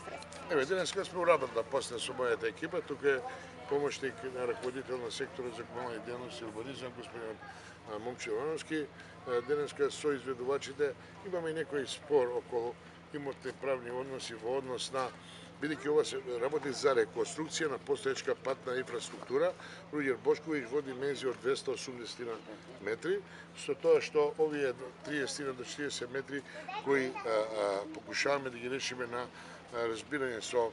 средства? Еве, денеска сме уработна после со мојата екипа, тука е помошник на раководител на секторот за комунални дејности и урбанизам, господин Момчил Ивановски. Денеска со изведувачите имаме некој спор околу имотни правни односи во однос на, бидејќи ова се работи за реконструкција на постоечка патна инфраструктура, Руѓер Бошковиќ во димензија од 280 метри, со тоа што овие 30 до 40 метри кои покушаваме да ги решиме на разбирање со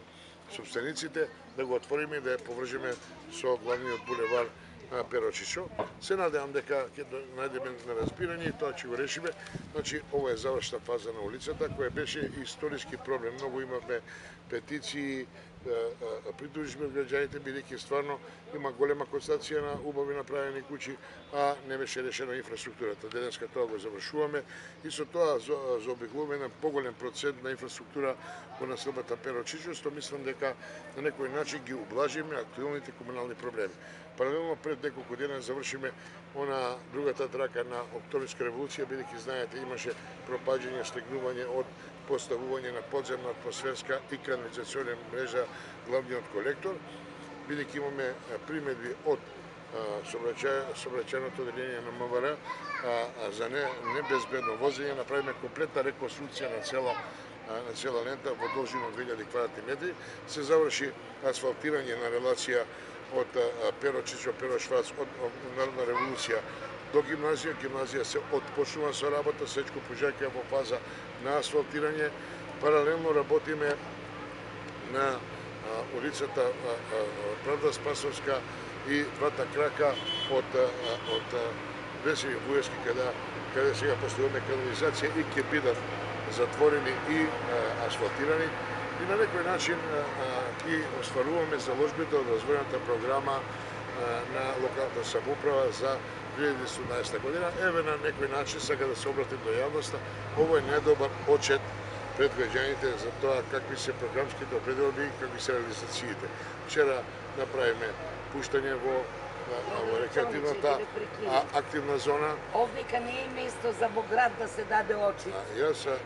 собствениците, да го отвориме и да ја повржеме со главниот булевар Перо Чичо. Се надевам дека ќе најдеме на разбирање и тоа ќе го решиме. Значи, ова е завршна фаза на улицата, која беше историски проблем. Многу имавме петиции, притужби од граѓаните, бидејќи стварно има голема констатација на убави направени куќи, а не беше решена инфраструктурата. Денеска тоа го завршуваме и со тоа заобиколуваме на поголем процент на инфраструктура во населбата Перо Чичо, што мислам дека на некој начин ги ублажиме актуелните комунални проблеми. Паралелно пред неколку дена завршиме она другата трака на Октомврска револуција, бидејќи знаете имаше пропаѓање, слегнување од поставување на подземна атмосферска и канализационна мрежа главниот колектор, бидејќи имаме примедби од сообраќајното одделение на МВР за небезбедно возење, направиме комплетна реконструкција на цела лента во должина од 2000 квадратни метри, се заврши асфалтирање на релација од Перо Чичо, Перо Швац, од Народна револуција до гимназија. Гимназија се отпочнува со работа, Сечко Пужаќа во фаза на асфалтирање. Паралелно работиме на улицата Правда Спасовска и двата крака од Весели Вуевски, каде сега поставуваме канализација и ќе бидат затворени и асфалтирани. И на некој начин ги остваруваме заложбите од развојната програма на локалната самоуправа за 2017 година. Еве на некој начин сега да се обратим до јавноста, ово е недобар очет пред граѓаните за тоа какви се програмските определби и какви се реализациите. Вчера направиме пуштање во рекреативната активна зона. Овдека не е место за Боград да се даде очит.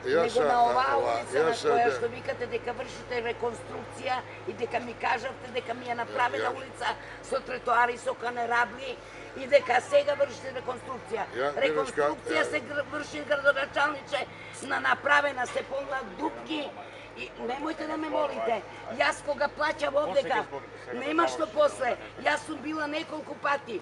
Него на оваа улица на која што викате дека вршите реконструкција и дека ми кажавте дека ми е направена улица со тротоари, со канерабли и дека сега вршите реконструкција. Реконструкција се врши, градоначалниче, на направена се полна дупки. И немојте да ме молите, јас кога плаќам овдека, нема што после, јас сум била неколку пати,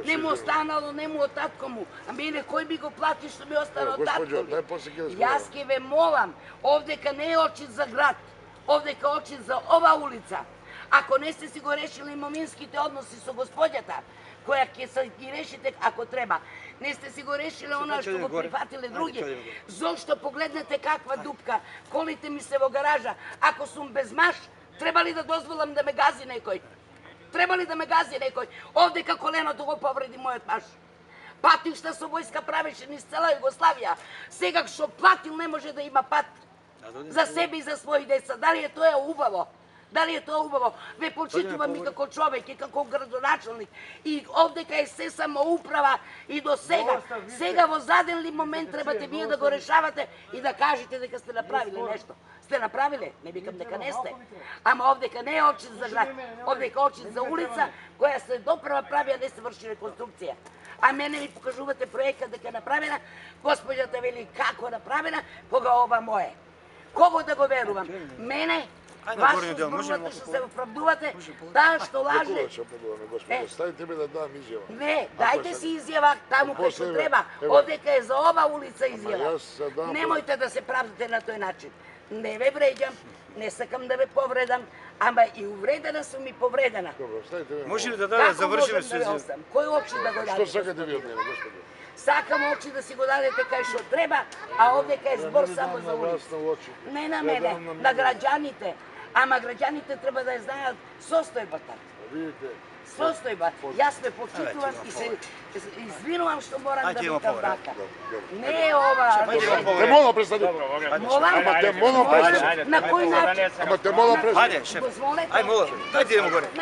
не му останало, не му од татко му, а мене кој би го плати што ми остана од татко ми? Јас ке ве молам, овдека не е очит за град, овдека е очит за ова улица. Ако не сте си го решили имаминските односи со господјата, која ќе се ги решите ако треба, не сте си го решиле она што го прифатиле други. Зошто погледнете каква дупка, колите ми се во гаража. Ако сум без маш, треба ли да дозволам да ме гази некој? Треба ли да ме гази некој? Овдека коленото го повреди мојот маш. Патишта со војска правеше низ цела Југославија. Сега што платил не може да има пат за себе и за своји деца. Дали е тоа убаво? Дали е тоа убаво? Ве почитувам и како човек, и како градоначалник. И овдека е се самоуправа и до сега. Сега во заден ли момент требате вие да го решавате и да кажете дека сте направиле нешто. Сте направиле? Не викам дека не сте. Ама овдека не е очит за град. Овдека е очит за улица која се доправа прави, а не се врши реконструкција. А мене ми покажувате проекта дека е направена, господјата вели како направена, кога ова мое. Кого да го верувам? Мене? Вашо зборувате што се оправдувате, таа што лаже. Ставите ме да дам изјава. Не, дајте си изјава таму кај што треба. Овдека е за ова улица изјава. Немојте да се правдате на тој начин. Не ве вреđам, не сакам да ве повредам, ама и увредена сум и повредена. Може ли да завршиме со изјава? Кој очи да го даде? Што сакате ви од мене, господи? Сакам очи да си го дадете кај што треба, а овдека е збор само за улица. Не на мене, на граѓаните. Ама граѓаните треба да ја знаат состојбата. Состојба. Јас ме почитувам и се извинувам што морам да викам вака. Не е ова. Те молам престани. Молам? Ама те молам престани. На кој начин? Ама те молам престани. Ајде, шеф. Ајде, молам. Дајте да му горе.